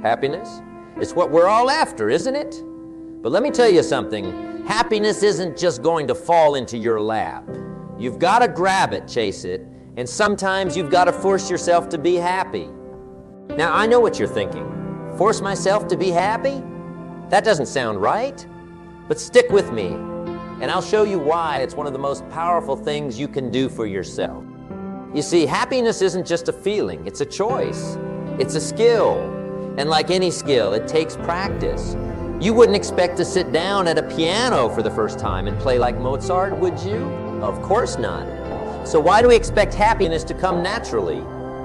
Happiness? It's what we're all after, isn't it? But let me tell you something. Happiness isn't just going to fall into your lap. You've got to grab it, chase it, and sometimes you've got to force yourself to be happy. Now, I know what you're thinking. Force myself to be happy? That doesn't sound right. But stick with me, and I'll show you why it's one of the most powerful things you can do for yourself. You see, happiness isn't just a feeling, it's a choice. It's a skill, and like any skill, it takes practice. You wouldn't expect to sit down at a piano for the first time and play like Mozart, would you? Of course not. So why do we expect happiness to come naturally,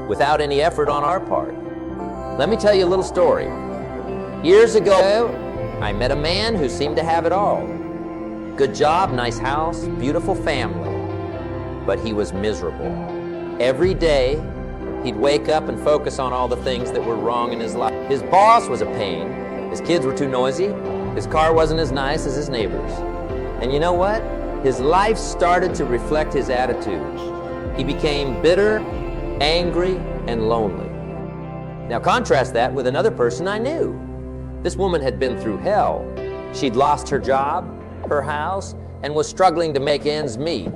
without any effort on our part? Let me tell you a little story. Years ago, I met a man who seemed to have it all. Good job, nice house, beautiful family. But he was miserable. Every day, he'd wake up and focus on all the things that were wrong in his life. His boss was a pain. His kids were too noisy. His car wasn't as nice as his neighbor's. And you know what? His life started to reflect his attitude. He became bitter, angry, and lonely. Now contrast that with another person I knew. This woman had been through hell. She'd lost her job, her house, and was struggling to make ends meet.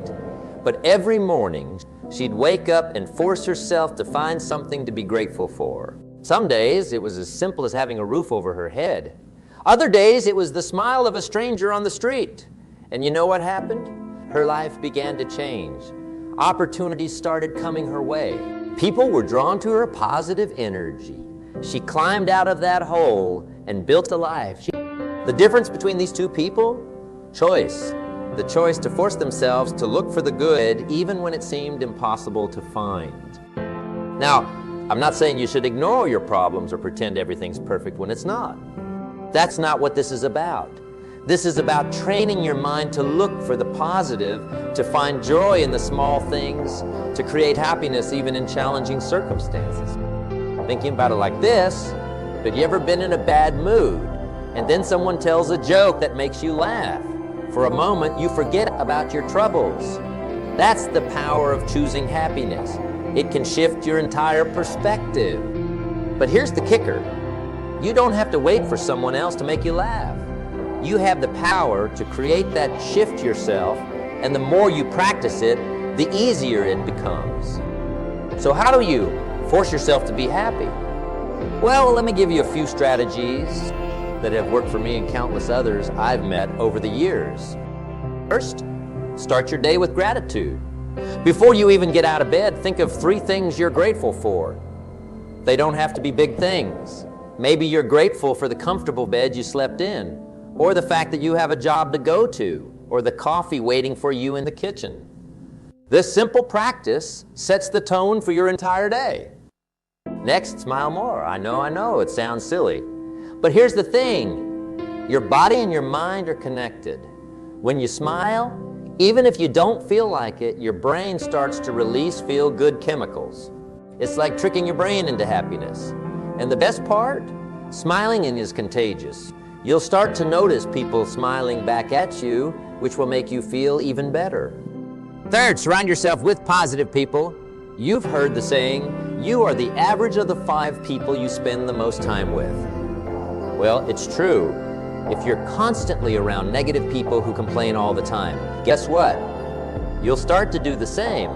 But every morning, she'd wake up and force herself to find something to be grateful for. Some days, it was as simple as having a roof over her head. Other days, it was the smile of a stranger on the street. And you know what happened? Her life began to change. Opportunities started coming her way. People were drawn to her positive energy. She climbed out of that hole and built a life. The difference between these two people? Choice. The choice to force themselves to look for the good even when it seemed impossible to find. Now, I'm not saying you should ignore your problems or pretend everything's perfect when it's not. That's not what this is about. This is about training your mind to look for the positive, to find joy in the small things, to create happiness even in challenging circumstances. Thinking about it like this, have you ever been in a bad mood and then someone tells a joke that makes you laugh? For a moment, you forget about your troubles. That's the power of choosing happiness. It can shift your entire perspective. But here's the kicker. You don't have to wait for someone else to make you laugh. You have the power to create that shift yourself, and the more you practice it, the easier it becomes. So how do you force yourself to be happy? Well, let me give you a few strategies that have worked for me and countless others I've met over the years. First, start your day with gratitude. Before you even get out of bed, think of 3 things you're grateful for. They don't have to be big things. Maybe you're grateful for the comfortable bed you slept in, or the fact that you have a job to go to, or the coffee waiting for you in the kitchen. This simple practice sets the tone for your entire day. Next, smile more. I know, it sounds silly. But here's the thing. Your body and your mind are connected. When you smile, even if you don't feel like it, your brain starts to release feel-good chemicals. It's like tricking your brain into happiness. And the best part? Smiling is contagious. You'll start to notice people smiling back at you, which will make you feel even better. Third, surround yourself with positive people. You've heard the saying, you are the average of the 5 people you spend the most time with. Well, it's true. If you're constantly around negative people who complain all the time, guess what? You'll start to do the same.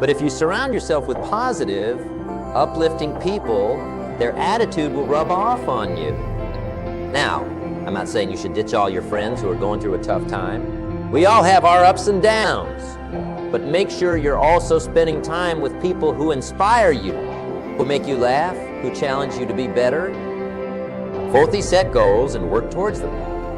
But if you surround yourself with positive, uplifting people, their attitude will rub off on you. Now, I'm not saying you should ditch all your friends who are going through a tough time. We all have our ups and downs. But make sure you're also spending time with people who inspire you, who make you laugh, who challenge you to be better. Fourthly, set goals and work towards them.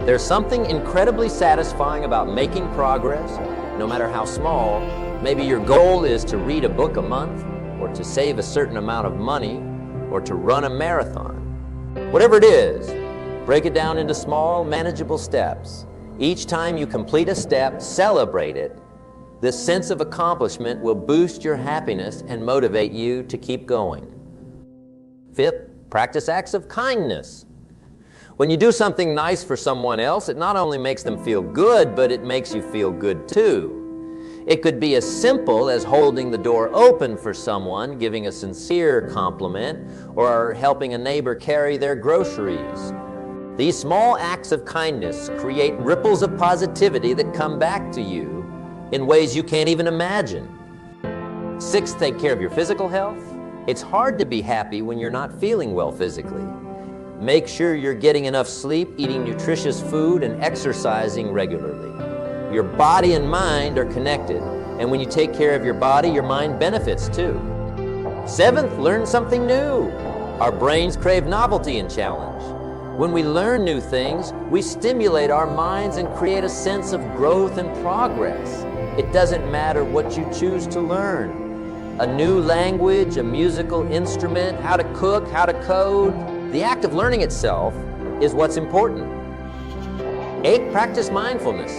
There's something incredibly satisfying about making progress, no matter how small. Maybe your goal is to read a book a month, or to save a certain amount of money, or to run a marathon. Whatever it is, break it down into small, manageable steps. Each time you complete a step, celebrate it. This sense of accomplishment will boost your happiness and motivate you to keep going. Fifth, practice acts of kindness. When you do something nice for someone else, it not only makes them feel good, but it makes you feel good too. It could be as simple as holding the door open for someone, giving a sincere compliment, or helping a neighbor carry their groceries. These small acts of kindness create ripples of positivity that come back to you in ways you can't even imagine. 6, take care of your physical health. It's hard to be happy when you're not feeling well physically. Make sure you're getting enough sleep, eating nutritious food, and exercising regularly. Your body and mind are connected, and when you take care of your body, your mind benefits too. 7th, learn something new. Our brains crave novelty and challenge. When we learn new things, we stimulate our minds and create a sense of growth and progress. It doesn't matter what you choose to learn. A new language, a musical instrument, how to cook, how to code. The act of learning itself is what's important. 8, practice mindfulness.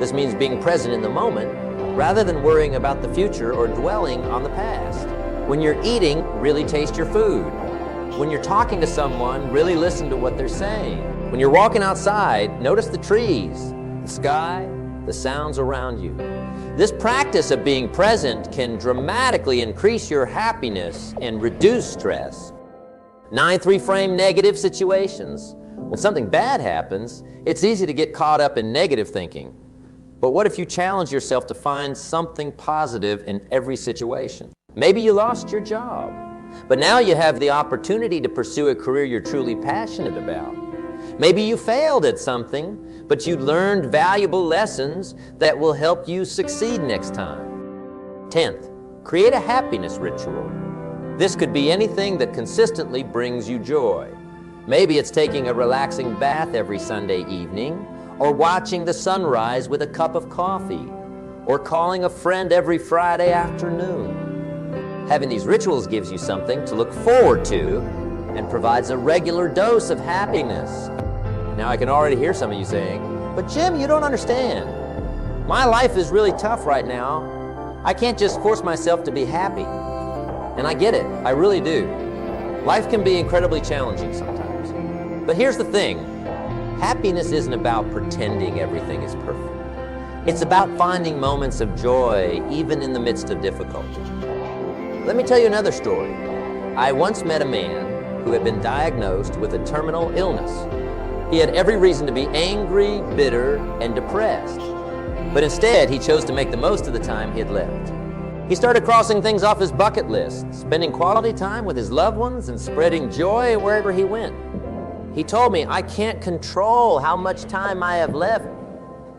This means being present in the moment rather than worrying about the future or dwelling on the past. When you're eating, really taste your food. When you're talking to someone, really listen to what they're saying. When you're walking outside, notice the trees, the sky, the sounds around you. This practice of being present can dramatically increase your happiness and reduce stress. 9th, reframe negative situations. When something bad happens, it's easy to get caught up in negative thinking. But what if you challenge yourself to find something positive in every situation? Maybe you lost your job, but now you have the opportunity to pursue a career you're truly passionate about. Maybe you failed at something, but you learned valuable lessons that will help you succeed next time. 10th, create a happiness ritual. This could be anything that consistently brings you joy. Maybe it's taking a relaxing bath every Sunday evening, or watching the sunrise with a cup of coffee, or calling a friend every Friday afternoon. Having these rituals gives you something to look forward to and provides a regular dose of happiness. Now I can already hear some of you saying, "But Jim, you don't understand. My life is really tough right now. I can't just force myself to be happy." And I get it, I really do. Life can be incredibly challenging sometimes. But here's the thing, happiness isn't about pretending everything is perfect. It's about finding moments of joy even in the midst of difficulty. Let me tell you another story. I once met a man who had been diagnosed with a terminal illness. He had every reason to be angry, bitter, and depressed. But instead, he chose to make the most of the time he had left. He started crossing things off his bucket list, spending quality time with his loved ones and spreading joy wherever he went. He told me, "I can't control how much time I have left,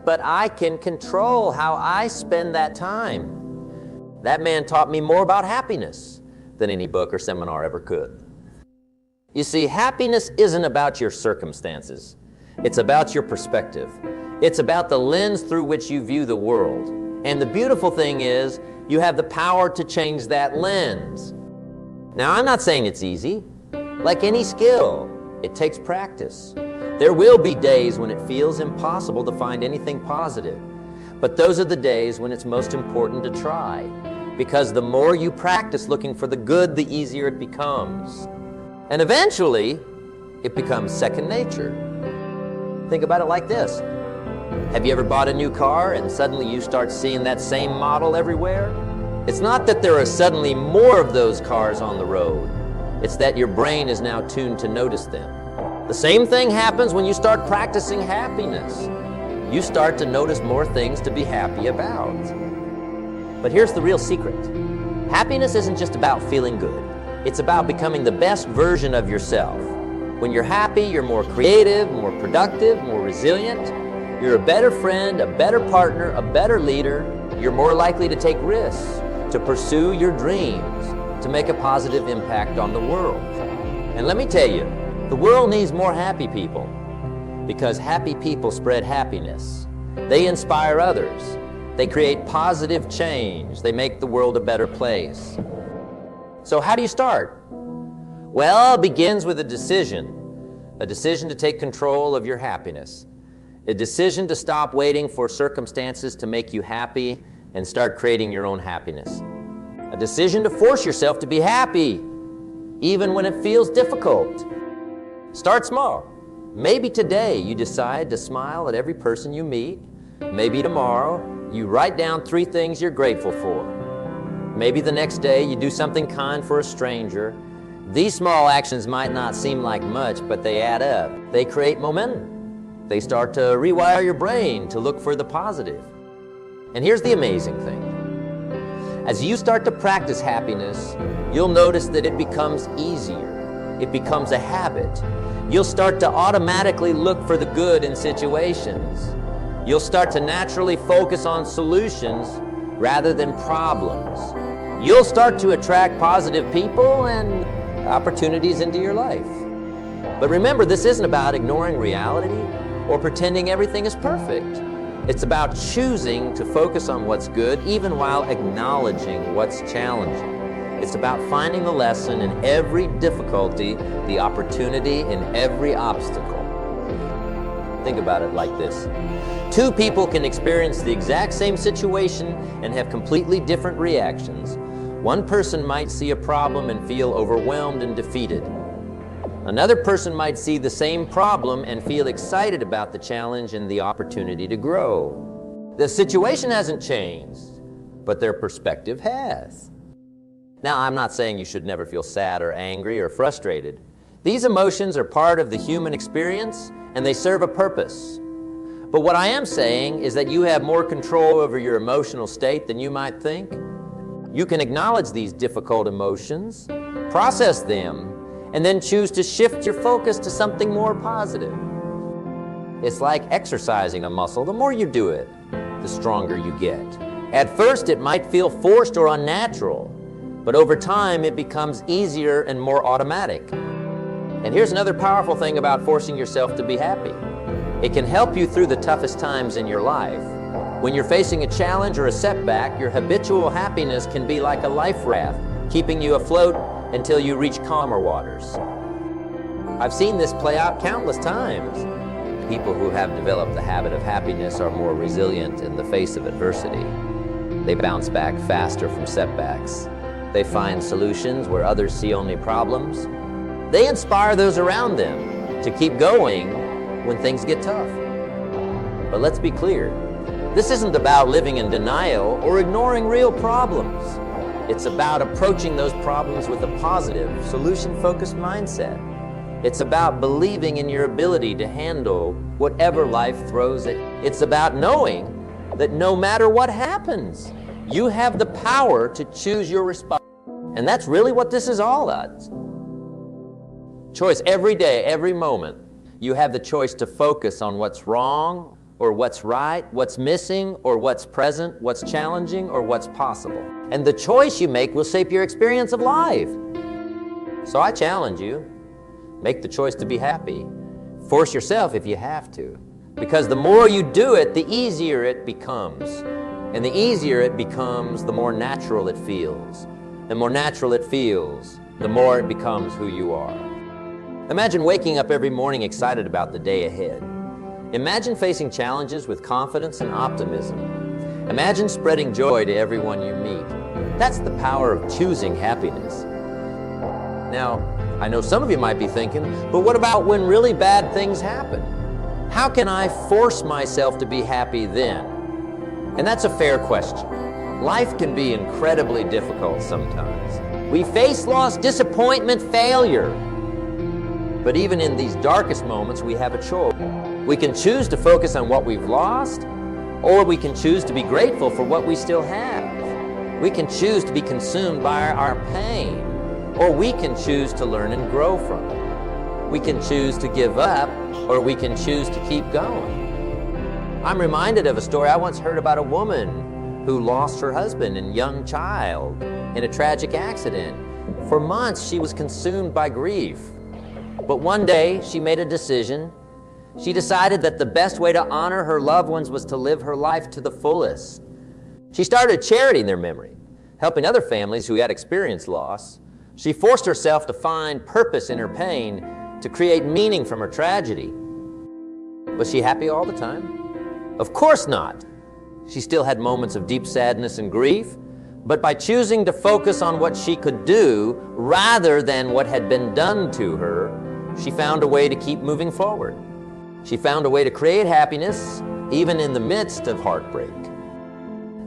but I can control how I spend that time." That man taught me more about happiness than any book or seminar ever could. You see, happiness isn't about your circumstances. It's about your perspective. It's about the lens through which you view the world. And the beautiful thing is, you have the power to change that lens. Now, I'm not saying it's easy. Like any skill, it takes practice. There will be days when it feels impossible to find anything positive. But those are the days when it's most important to try. Because the more you practice looking for the good, the easier it becomes. And eventually, it becomes second nature. Think about it like this. Have you ever bought a new car and suddenly you start seeing that same model everywhere? It's not that there are suddenly more of those cars on the road. It's that your brain is now tuned to notice them. The same thing happens when you start practicing happiness. You start to notice more things to be happy about. But here's the real secret. Happiness isn't just about feeling good. It's about becoming the best version of yourself. When you're happy, you're more creative, more productive, more resilient. You're a better friend, a better partner, a better leader. You're more likely to take risks, to pursue your dreams, to make a positive impact on the world. And let me tell you, the world needs more happy people, because happy people spread happiness. They inspire others. They create positive change. They make the world a better place. So how do you start? Well, it begins with a decision to take control of your happiness, a decision to stop waiting for circumstances to make you happy and start creating your own happiness, a decision to force yourself to be happy, even when it feels difficult. Start small. Maybe today you decide to smile at every person you meet. Maybe tomorrow You write down 3 things you're grateful for. Maybe the next day you do something kind for a stranger. These small actions might not seem like much, but they add up. They create momentum. They start to rewire your brain to look for the positive. And here's the amazing thing. As you start to practice happiness, you'll notice that it becomes easier. It becomes a habit. You'll start to automatically look for the good in situations. You'll start to naturally focus on solutions rather than problems. You'll start to attract positive people and opportunities into your life. But remember, this isn't about ignoring reality or pretending everything is perfect. It's about choosing to focus on what's good even while acknowledging what's challenging. It's about finding the lesson in every difficulty, the opportunity in every obstacle. Think about it like this. 2 people can experience the exact same situation and have completely different reactions. One person might see a problem and feel overwhelmed and defeated. Another person might see the same problem and feel excited about the challenge and the opportunity to grow. The situation hasn't changed, but their perspective has. Now, I'm not saying you should never feel sad or angry or frustrated. These emotions are part of the human experience and they serve a purpose. But what I am saying is that you have more control over your emotional state than you might think. You can acknowledge these difficult emotions, process them, and then choose to shift your focus to something more positive. It's like exercising a muscle. The more you do it, the stronger you get. At first, it might feel forced or unnatural, but over time, it becomes easier and more automatic. And here's another powerful thing about forcing yourself to be happy. It can help you through the toughest times in your life. When you're facing a challenge or a setback, your habitual happiness can be like a life raft, keeping you afloat until you reach calmer waters. I've seen this play out countless times. People who have developed the habit of happiness are more resilient in the face of adversity. They bounce back faster from setbacks. They find solutions where others see only problems. They inspire those around them to keep going when things get tough. But let's be clear, this isn't about living in denial or ignoring real problems. It's about approaching those problems with a positive, solution-focused mindset. It's about believing in your ability to handle whatever life throws at you. It's about knowing that no matter what happens, you have the power to choose your response. And that's really what this is all about. Choice every day, every moment. You have the choice to focus on what's wrong or what's right, what's missing or what's present, what's challenging or what's possible. And the choice you make will shape your experience of life. So I challenge you, make the choice to be happy. Force yourself if you have to. Because the more you do it, the easier it becomes. And the easier it becomes, the more natural it feels. The more natural it feels, the more it becomes who you are. Imagine waking up every morning excited about the day ahead. Imagine facing challenges with confidence and optimism. Imagine spreading joy to everyone you meet. That's the power of choosing happiness. Now, I know some of you might be thinking, but what about when really bad things happen? How can I force myself to be happy then? And that's a fair question. Life can be incredibly difficult sometimes. We face loss, disappointment, failure. But even in these darkest moments, we have a choice. We can choose to focus on what we've lost, or we can choose to be grateful for what we still have. We can choose to be consumed by our pain, or we can choose to learn and grow from it. We can choose to give up, or we can choose to keep going. I'm reminded of a story I once heard about a woman who lost her husband and young child in a tragic accident. For months, she was consumed by grief. But one day, she made a decision. She decided that the best way to honor her loved ones was to live her life to the fullest. She started a charity in their memory, helping other families who had experienced loss. She forced herself to find purpose in her pain, to create meaning from her tragedy. Was she happy all the time? Of course not. She still had moments of deep sadness and grief, but by choosing to focus on what she could do rather than what had been done to her, she found a way to keep moving forward. She found a way to create happiness even in the midst of heartbreak.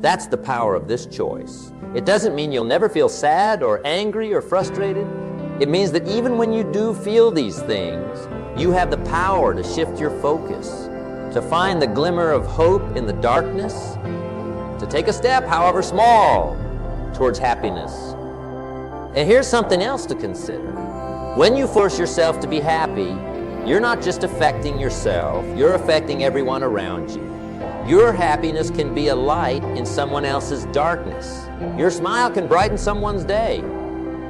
That's the power of this choice. It doesn't mean you'll never feel sad or angry or frustrated. It means that even when you do feel these things, you have the power to shift your focus, to find the glimmer of hope in the darkness, to take a step, however small, towards happiness. And here's something else to consider. When you force yourself to be happy, you're not just affecting yourself, you're affecting everyone around you. Your happiness can be a light in someone else's darkness. Your smile can brighten someone's day.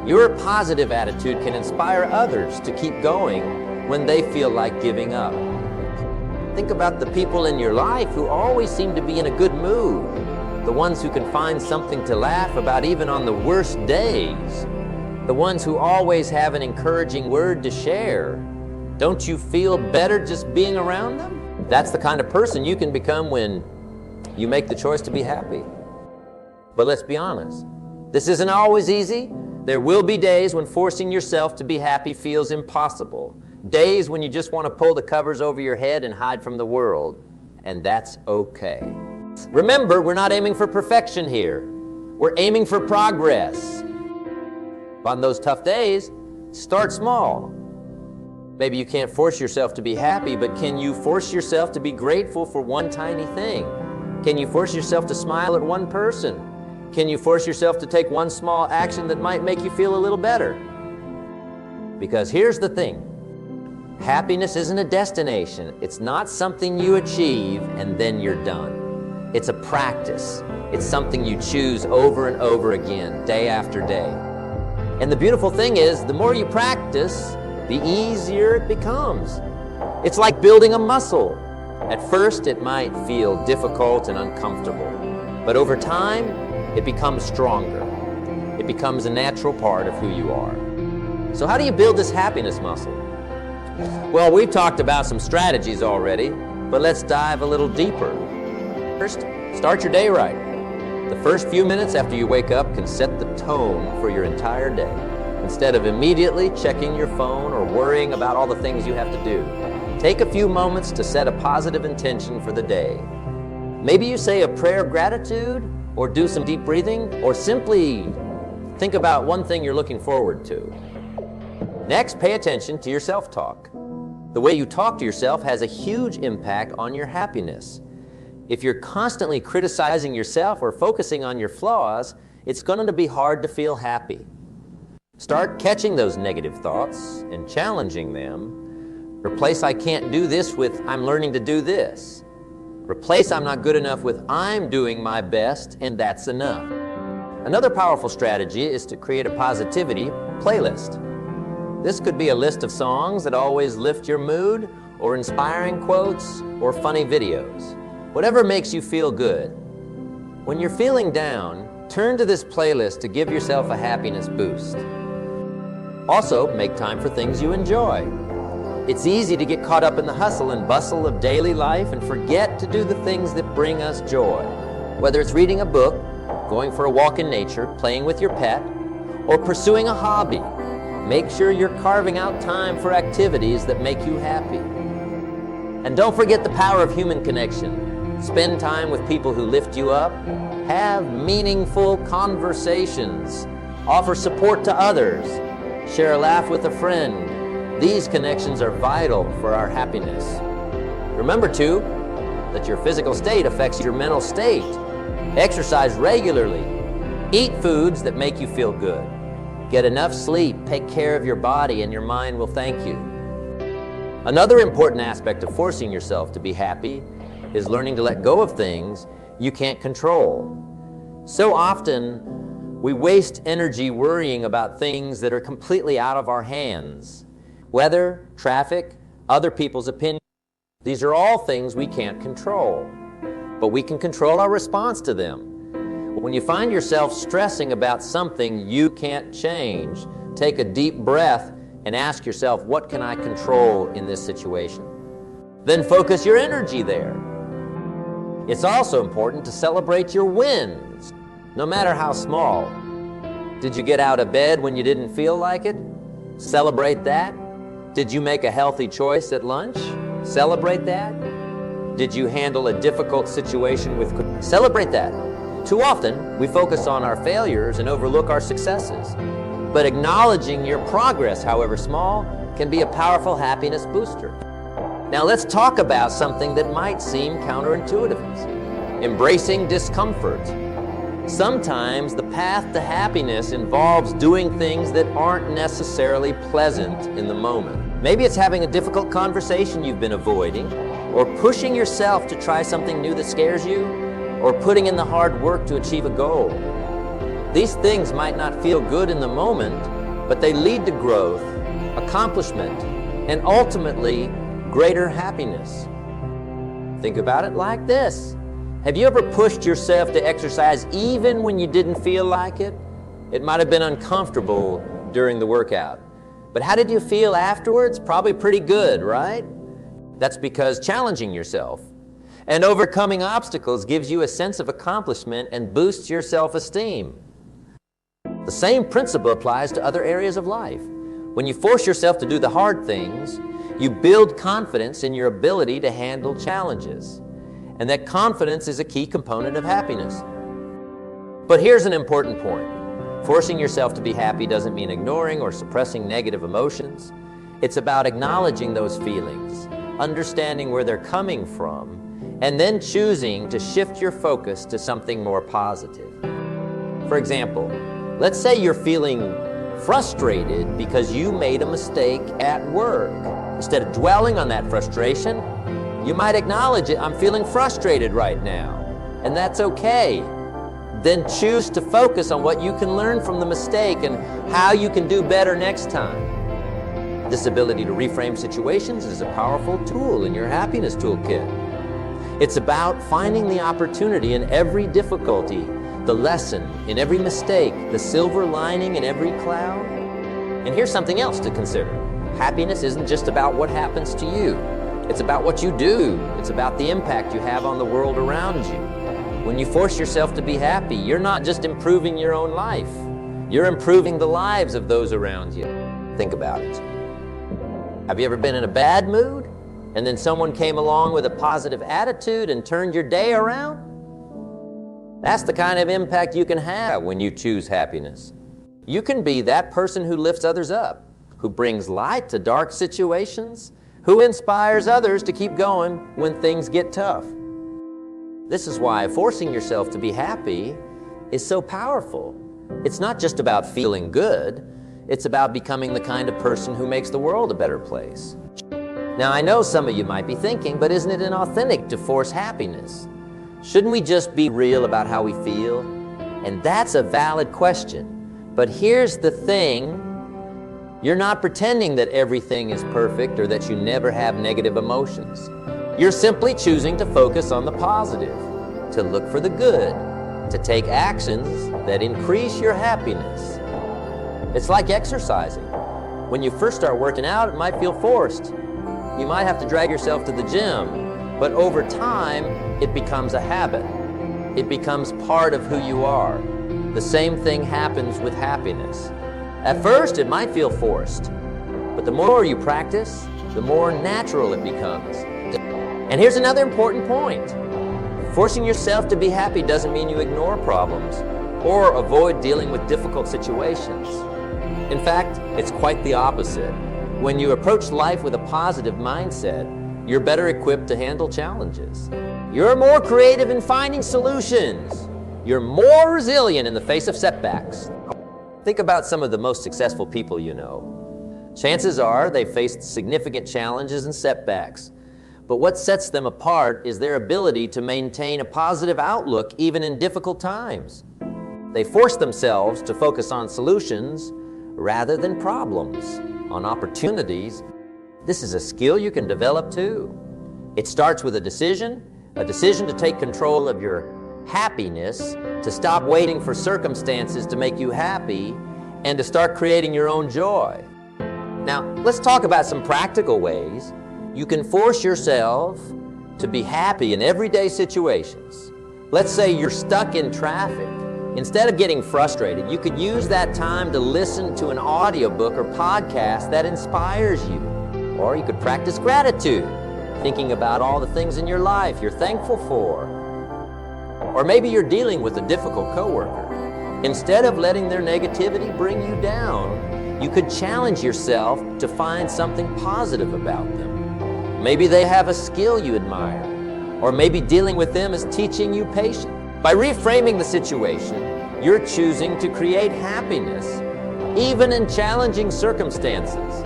Your positive attitude can inspire others to keep going when they feel like giving up. Think about the people in your life who always seem to be in a good mood, the ones who can find something to laugh about even on the worst days, the ones who always have an encouraging word to share. Don't you feel better just being around them? That's the kind of person you can become when you make the choice to be happy. But let's be honest, this isn't always easy. There will be days when forcing yourself to be happy feels impossible. Days when you just want to pull the covers over your head and hide from the world. And that's okay. Remember, we're not aiming for perfection here. We're aiming for progress. On those tough days, start small. Maybe you can't force yourself to be happy, but can you force yourself to be grateful for one tiny thing? Can you force yourself to smile at one person? Can you force yourself to take one small action that might make you feel a little better? Because here's the thing. Happiness isn't a destination. It's not something you achieve and then you're done. It's a practice. It's something you choose over and over again, day after day. And the beautiful thing is, the more you practice, the easier it becomes. It's like building a muscle. At first, it might feel difficult and uncomfortable, but over time, it becomes stronger. It becomes a natural part of who you are. So how do you build this happiness muscle? Well, we've talked about some strategies already, but let's dive a little deeper. First, start your day right. The first few minutes after you wake up can set the tone for your entire day. Instead of immediately checking your phone or worrying about all the things you have to do, take a few moments to set a positive intention for the day. Maybe you say a prayer of gratitude, or do some deep breathing, or simply think about one thing you're looking forward to. Next, pay attention to your self-talk. The way you talk to yourself has a huge impact on your happiness. If you're constantly criticizing yourself or focusing on your flaws, it's going to be hard to feel happy. Start catching those negative thoughts and challenging them. Replace "I can't do this" with "I'm learning to do this." Replace "I'm not good enough" with "I'm doing my best and that's enough." Another powerful strategy is to create a positivity playlist. This could be a list of songs that always lift your mood, or inspiring quotes, or funny videos. Whatever makes you feel good. When you're feeling down, turn to this playlist to give yourself a happiness boost. Also, make time for things you enjoy. It's easy to get caught up in the hustle and bustle of daily life and forget to do the things that bring us joy. Whether it's reading a book, going for a walk in nature, playing with your pet, or pursuing a hobby, make sure you're carving out time for activities that make you happy. And don't forget the power of human connection. Spend time with people who lift you up. Have meaningful conversations. Offer support to others. Share a laugh with a friend. These connections are vital for our happiness. Remember, too, that your physical state affects your mental state. Exercise regularly. Eat foods that make you feel good. Get enough sleep. Take care of your body, and your mind will thank you. Another important aspect of forcing yourself to be happy is learning to let go of things you can't control. So often, we waste energy worrying about things that are completely out of our hands. Weather, traffic, other people's opinions. These are all things we can't control, but we can control our response to them. When you find yourself stressing about something you can't change, take a deep breath and ask yourself, what can I control in this situation? Then focus your energy there. It's also important to celebrate your wins, no matter how small. Did you get out of bed when you didn't feel like it? Celebrate that. Did you make a healthy choice at lunch? Celebrate that. Did you handle a difficult situation with... Celebrate that. Too often, we focus on our failures and overlook our successes. But acknowledging your progress, however small, can be a powerful happiness booster. Now let's talk about something that might seem counterintuitive. Embracing discomfort. Sometimes the path to happiness involves doing things that aren't necessarily pleasant in the moment. Maybe it's having a difficult conversation you've been avoiding, or pushing yourself to try something new that scares you, or putting in the hard work to achieve a goal. These things might not feel good in the moment, but they lead to growth, accomplishment, and ultimately greater happiness. Think about it like this. Have you ever pushed yourself to exercise even when you didn't feel like it? It might have been uncomfortable during the workout. But how did you feel afterwards? Probably pretty good, right? That's because challenging yourself and overcoming obstacles gives you a sense of accomplishment and boosts your self-esteem. The same principle applies to other areas of life. When you force yourself to do the hard things, you build confidence in your ability to handle challenges. And that confidence is a key component of happiness. But here's an important point. Forcing yourself to be happy doesn't mean ignoring or suppressing negative emotions. It's about acknowledging those feelings, understanding where they're coming from, and then choosing to shift your focus to something more positive. For example, let's say you're feeling frustrated because you made a mistake at work. Instead of dwelling on that frustration, you might acknowledge it. I'm feeling frustrated right now, and that's okay. Then choose to focus on what you can learn from the mistake and how you can do better next time. This ability to reframe situations is a powerful tool in your happiness toolkit. It's about finding the opportunity in every difficulty, the lesson in every mistake, the silver lining in every cloud. And here's something else to consider. Happiness isn't just about what happens to you. It's about what you do. It's about the impact you have on the world around you. When you force yourself to be happy, you're not just improving your own life. You're improving the lives of those around you. Think about it. Have you ever been in a bad mood, and then someone came along with a positive attitude and turned your day around? That's the kind of impact you can have when you choose happiness. You can be that person who lifts others up, who brings light to dark situations, who inspires others to keep going when things get tough. This is why forcing yourself to be happy is so powerful. It's not just about feeling good, it's about becoming the kind of person who makes the world a better place. Now, I know some of you might be thinking, but isn't it inauthentic to force happiness? Shouldn't we just be real about how we feel? And that's a valid question. But here's the thing. You're not pretending that everything is perfect or that you never have negative emotions. You're simply choosing to focus on the positive, to look for the good, to take actions that increase your happiness. It's like exercising. When you first start working out, it might feel forced. You might have to drag yourself to the gym, but over time, it becomes a habit. It becomes part of who you are. The same thing happens with happiness. At first, it might feel forced, but the more you practice, the more natural it becomes. And here's another important point. Forcing yourself to be happy doesn't mean you ignore problems or avoid dealing with difficult situations. In fact, it's quite the opposite. When you approach life with a positive mindset, you're better equipped to handle challenges. You're more creative in finding solutions. You're more resilient in the face of setbacks. Think about some of the most successful people you know. Chances are they faced significant challenges and setbacks. But what sets them apart is their ability to maintain a positive outlook even in difficult times. They force themselves to focus on solutions rather than problems, on opportunities. This is a skill you can develop too. It starts with a decision to take control of your happiness, to stop waiting for circumstances to make you happy, and to start creating your own joy. Now, let's talk about some practical ways you can force yourself to be happy in everyday situations. Let's say you're stuck in traffic. Instead of getting frustrated, you could use that time to listen to an audiobook or podcast that inspires you. Or you could practice gratitude, thinking about all the things in your life you're thankful for. Or maybe you're dealing with a difficult coworker. Instead of letting their negativity bring you down, you could challenge yourself to find something positive about them. Maybe they have a skill you admire, or maybe dealing with them is teaching you patience. By reframing the situation, you're choosing to create happiness, even in challenging circumstances.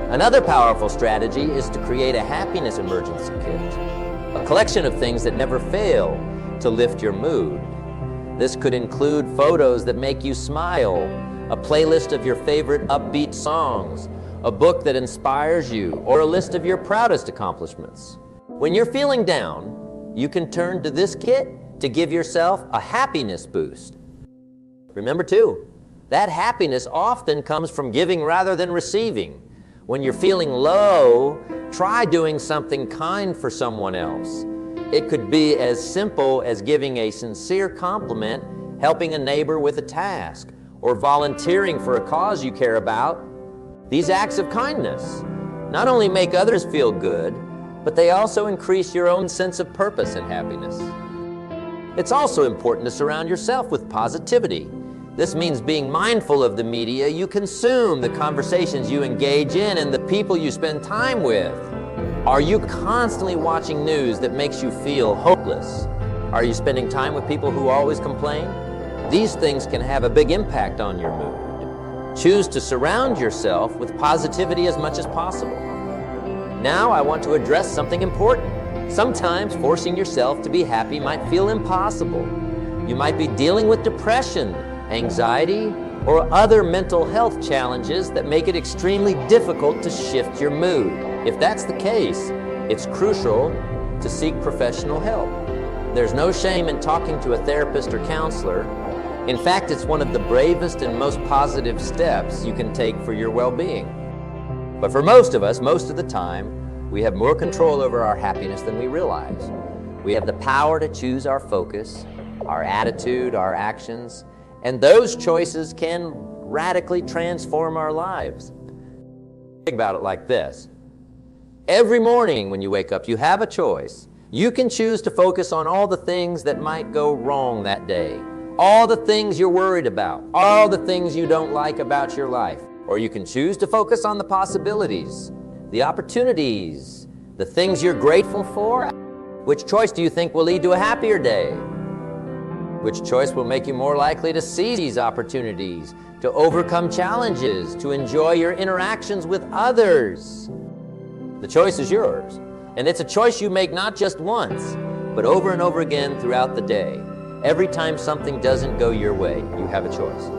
Another powerful strategy is to create a happiness emergency kit, a collection of things that never fail to lift your mood. This could include photos that make you smile, a playlist of your favorite upbeat songs, a book that inspires you, or a list of your proudest accomplishments. When you're feeling down, you can turn to this kit to give yourself a happiness boost. Remember too, that happiness often comes from giving rather than receiving. When you're feeling low, try doing something kind for someone else. It could be as simple as giving a sincere compliment, helping a neighbor with a task, or volunteering for a cause you care about. These acts of kindness not only make others feel good, but they also increase your own sense of purpose and happiness. It's also important to surround yourself with positivity. This means being mindful of the media you consume, the conversations you engage in, and the people you spend time with. Are you constantly watching news that makes you feel hopeless? Are you spending time with people who always complain? These things can have a big impact on your mood. Choose to surround yourself with positivity as much as possible. Now I want to address something important. Sometimes forcing yourself to be happy might feel impossible. You might be dealing with depression, anxiety, or other mental health challenges that make it extremely difficult to shift your mood. If that's the case, it's crucial to seek professional help. There's no shame in talking to a therapist or counselor. In fact, it's one of the bravest and most positive steps you can take for your well-being. But for most of us, most of the time, we have more control over our happiness than we realize. We have the power to choose our focus, our attitude, our actions, and those choices can radically transform our lives. Think about it like this. Every morning when you wake up, you have a choice. You can choose to focus on all the things that might go wrong that day, all the things you're worried about, all the things you don't like about your life. Or you can choose to focus on the possibilities, the opportunities, the things you're grateful for. Which choice do you think will lead to a happier day? Which choice will make you more likely to seize these opportunities, to overcome challenges, to enjoy your interactions with others? The choice is yours, and it's a choice you make not just once, but over and over again throughout the day. Every time something doesn't go your way, you have a choice.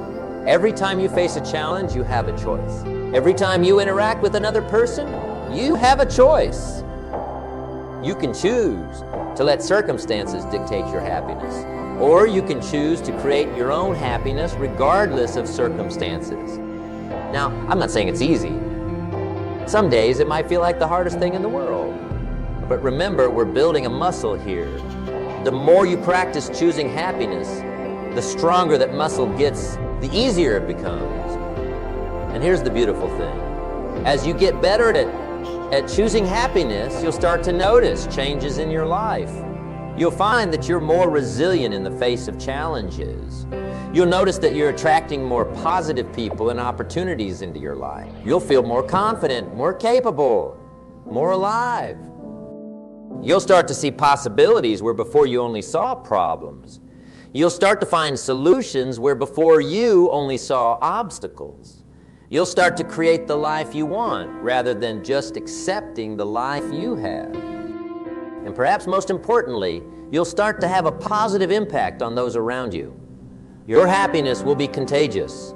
Every time you face a challenge, you have a choice. Every time you interact with another person, you have a choice. You can choose to let circumstances dictate your happiness, or you can choose to create your own happiness regardless of circumstances. Now, I'm not saying it's easy. Some days it might feel like the hardest thing in the world. But remember, we're building a muscle here. The more you practice choosing happiness, the stronger that muscle gets, the easier it becomes. And here's the beautiful thing. As you get better at choosing happiness, you'll start to notice changes in your life. You'll find that you're more resilient in the face of challenges. You'll notice that you're attracting more positive people and opportunities into your life. You'll feel more confident, more capable, more alive. You'll start to see possibilities where before you only saw problems. You'll start to find solutions where before you only saw obstacles. You'll start to create the life you want rather than just accepting the life you have. And perhaps most importantly, you'll start to have a positive impact on those around you. Your happiness will be contagious.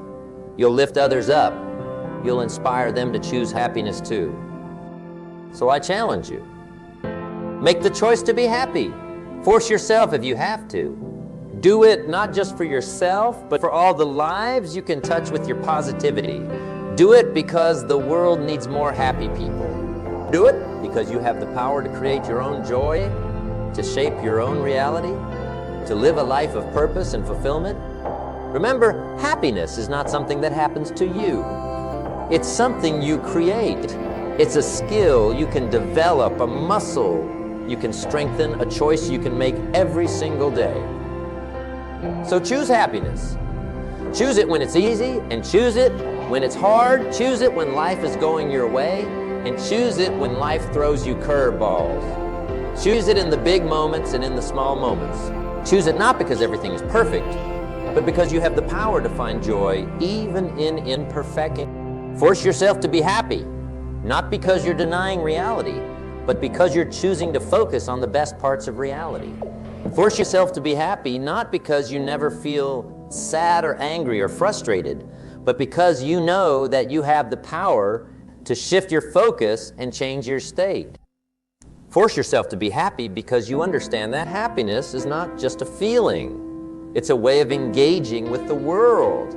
You'll lift others up. You'll inspire them to choose happiness too. So I challenge you. Make the choice to be happy. Force yourself if you have to. Do it not just for yourself, but for all the lives you can touch with your positivity. Do it because the world needs more happy people. Do it because you have the power to create your own joy, to shape your own reality, to live a life of purpose and fulfillment. Remember, happiness is not something that happens to you. It's something you create. It's a skill you can develop, a muscle you can strengthen, a choice you can make every single day. So choose happiness. Choose it when it's easy, and choose it when it's hard. Choose it when life is going your way, and choose it when life throws you curveballs. Choose it in the big moments and in the small moments. Choose it not because everything is perfect, but because you have the power to find joy even in imperfection. Force yourself to be happy, not because you're denying reality, but because you're choosing to focus on the best parts of reality. Force yourself to be happy, not because you never feel sad or angry or frustrated, but because you know that you have the power to shift your focus and change your state. Force yourself to be happy because you understand that happiness is not just a feeling. It's a way of engaging with the world.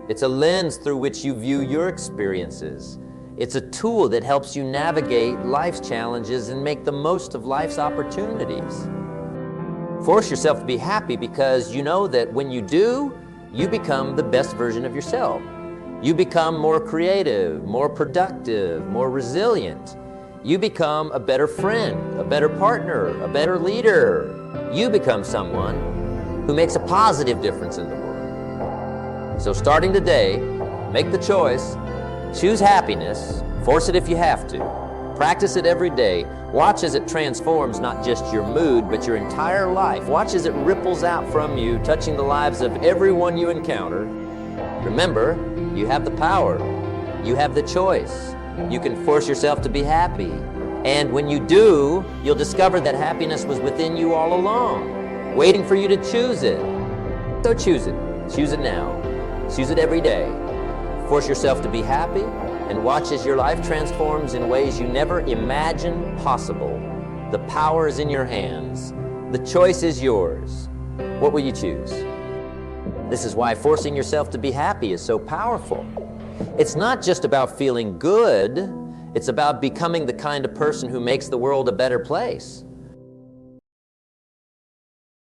It's a lens through which you view your experiences. It's a tool that helps you navigate life's challenges and make the most of life's opportunities. Force yourself to be happy because you know that when you do, you become the best version of yourself. You become more creative, more productive, more resilient. You become a better friend, a better partner, a better leader. You become someone who makes a positive difference in the world. So starting today, make the choice, choose happiness, force it if you have to. Practice it every day. Watch as it transforms not just your mood, but your entire life. Watch as it ripples out from you, touching the lives of everyone you encounter. Remember, you have the power. You have the choice. You can force yourself to be happy. And when you do, you'll discover that happiness was within you all along, waiting for you to choose it. So choose it. Choose it now. Choose it every day. Force yourself to be happy, and watch as your life transforms in ways you never imagined possible. The power is in your hands. The choice is yours. What will you choose? This is why forcing yourself to be happy is so powerful. It's not just about feeling good, it's about becoming the kind of person who makes the world a better place.